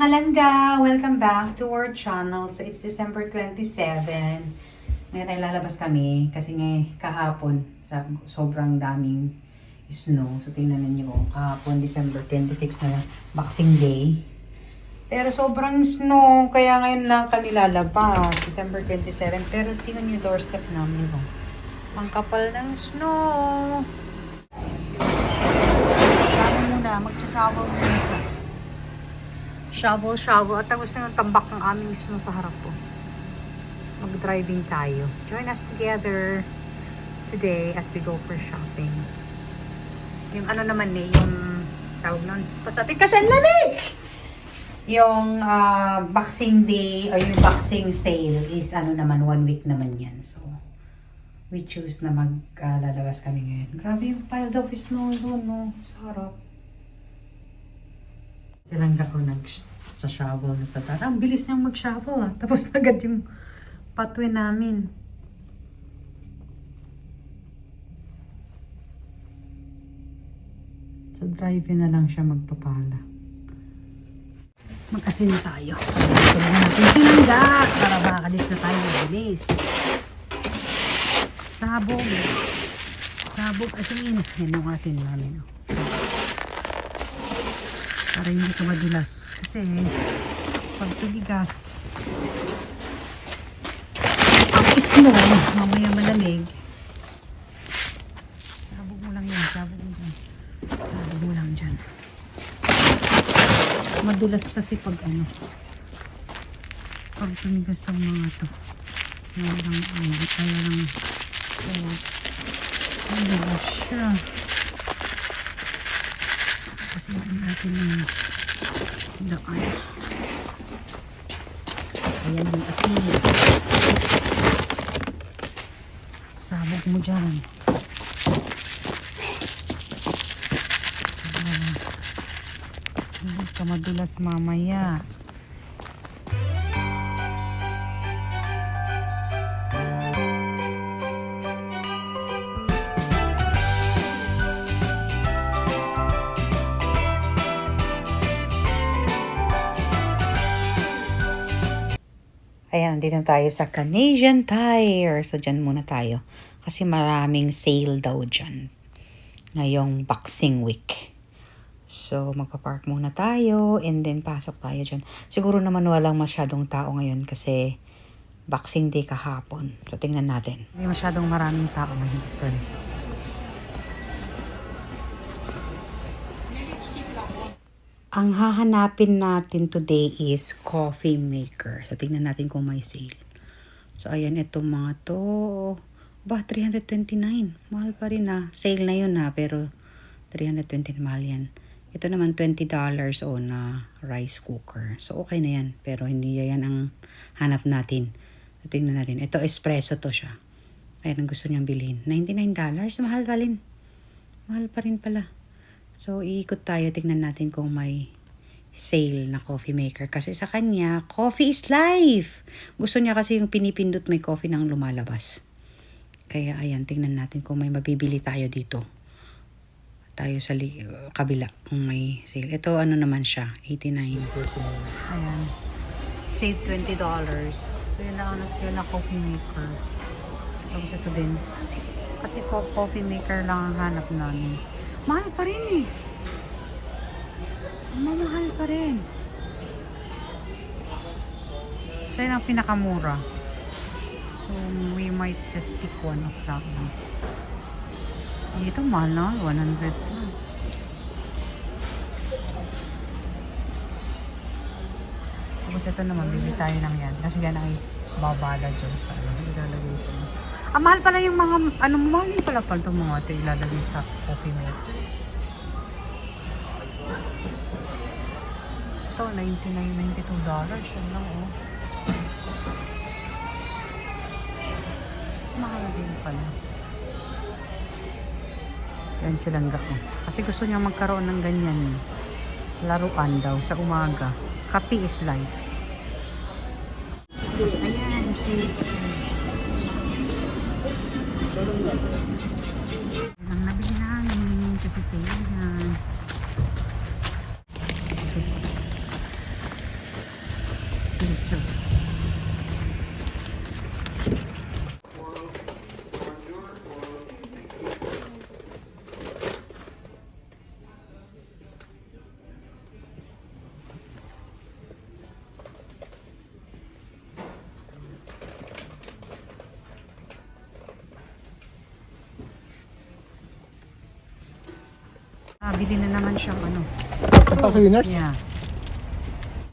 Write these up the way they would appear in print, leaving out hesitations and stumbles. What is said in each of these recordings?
Palangga! Welcome back to our channel. So, it's December 27. Ngayon ay lalabas kami kasi kahapon sobrang daming snow. So, tingnan ninyo kahapon December 26 na Boxing Day. Pero sobrang snow kaya ngayon lang kami lalabas. December 27. Pero tingnan nyo doorstep namin. Ang kapal ng snow. Kami muna. Magsasabog muna siya. Shovel. At tapos na yung tambak ng aming snow sa harap po. Mag-driving tayo. Join us together today as we go for shopping. Yung ano naman yung tawag nun. Pasatin kasi ang lamig! Yung Boxing Day or yung Boxing Sale is ano naman, 1 week naman yan. So, we choose na maglalabas kami ngayon. Grabe yung piled of snow doon, no? Sa harap. Silangga ko sa shovel na sa tata. Ang bilis niyang mag-shovel Tapos agad yung pathway namin. Sa drive-in na lang siya magpapala. Mag-asin na tayo. Sulit natin silangga para makakalis na tayo mabilis. Sabog asin. Yan yung asin namin. Para hindi ko madulas. Kasi pag tuligas ang ismo, mamaya malamig. Sabog mo lang yan. Sabog mo lang dyan. Madulas kasi pag pag tumigas ng mga to. Kaya lang madulas siya. Kasi natin yung daan. Ayan yung asin. Sabog mo dyan. Hindi ka madulas mamaya. Ayan, dito tayo sa Canadian Tire. So, dyan muna tayo. Kasi maraming sale daw dyan. Ngayong Boxing Week. So, magpapark muna tayo. And then, pasok tayo dyan. Siguro naman walang masyadong tao ngayon kasi Boxing Day kahapon. So, tingnan natin. Hindi masyadong maraming tao ngayon. Ang hahanapin natin today is coffee maker. So, tingnan natin kung may sale. So, ayan, itong mga to. Ba, 329. Mahal pa rin Sale na yun pero 320 mahal yan. Ito naman, $20 na rice cooker. So, okay na yan. Pero hindi yan ang hanap natin. So, tingnan natin. Ito, espresso to siya. Ayan, ang gusto niyang bilhin. $99. Mahal pa rin. Mahal pa rin pala. So, iikot tayo. Tingnan natin kung may sale na coffee maker. Kasi sa kanya, coffee is life. Gusto niya kasi yung pinipindot may coffee nang lumalabas. Kaya, ayan, tingnan natin kung may mabibili tayo dito. Tayo sa kabila kung may sale. Ito, ano naman siya? $89. Ayan. Save $20. So, yun lang sila na coffee maker. Tapos ito din. Kasi coffee maker lang ang hanap namin. Mahal pa rin Mamahal pa rin. So, yun ang pinakamura. So, we might just pick one of that one. Dito, mahal na. 100 plus. Tapos ito naman, bili tayo ng yan. Kasi yan ay babala dyan sa ilalagay sa mahal pala yung mga, mahal din pala itong mga ito ilalagay sa coffee maker. Ito, $92. Yan lang, Mahal din pala. Yan silang kasi gusto niya magkaroon ng ganyan. Laruan daw sa umaga. Coffee is life. Ayan, ang nabili namin kasi sale yan. Bili na naman siyang ano. Winners? Yeah.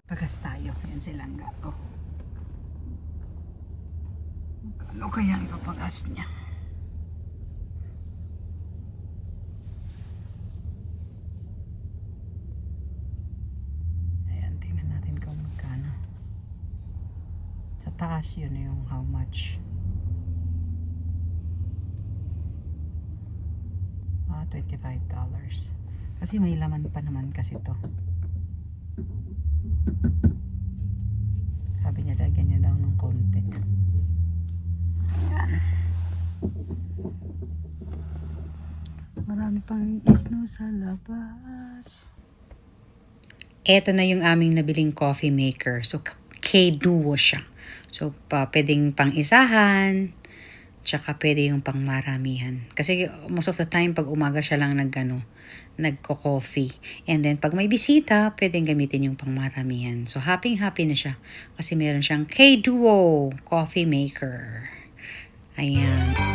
Pagas tayo. Yan silang gato. Ano kaya ipapagas niya? Ayan, tingnan natin kung magkano. Sa taas yun yung how much. $25. Kasi may laman pa naman kasi to. Sabi niya lagyan niya daw ng konti. Ayan. Marami pang snow sa labas. Ito na yung aming nabiling coffee maker. So, K-Duo siya. So, pwedeng pang isahan. Tsaka pwede yung pang maramihan. Kasi most of the time, pag umaga siya lang nagko-coffee. And then, pag may bisita, pwedeng gamitin yung pang maramihan. So, happy-happy na siya. Kasi meron siyang K-Duo coffee maker. Ayan.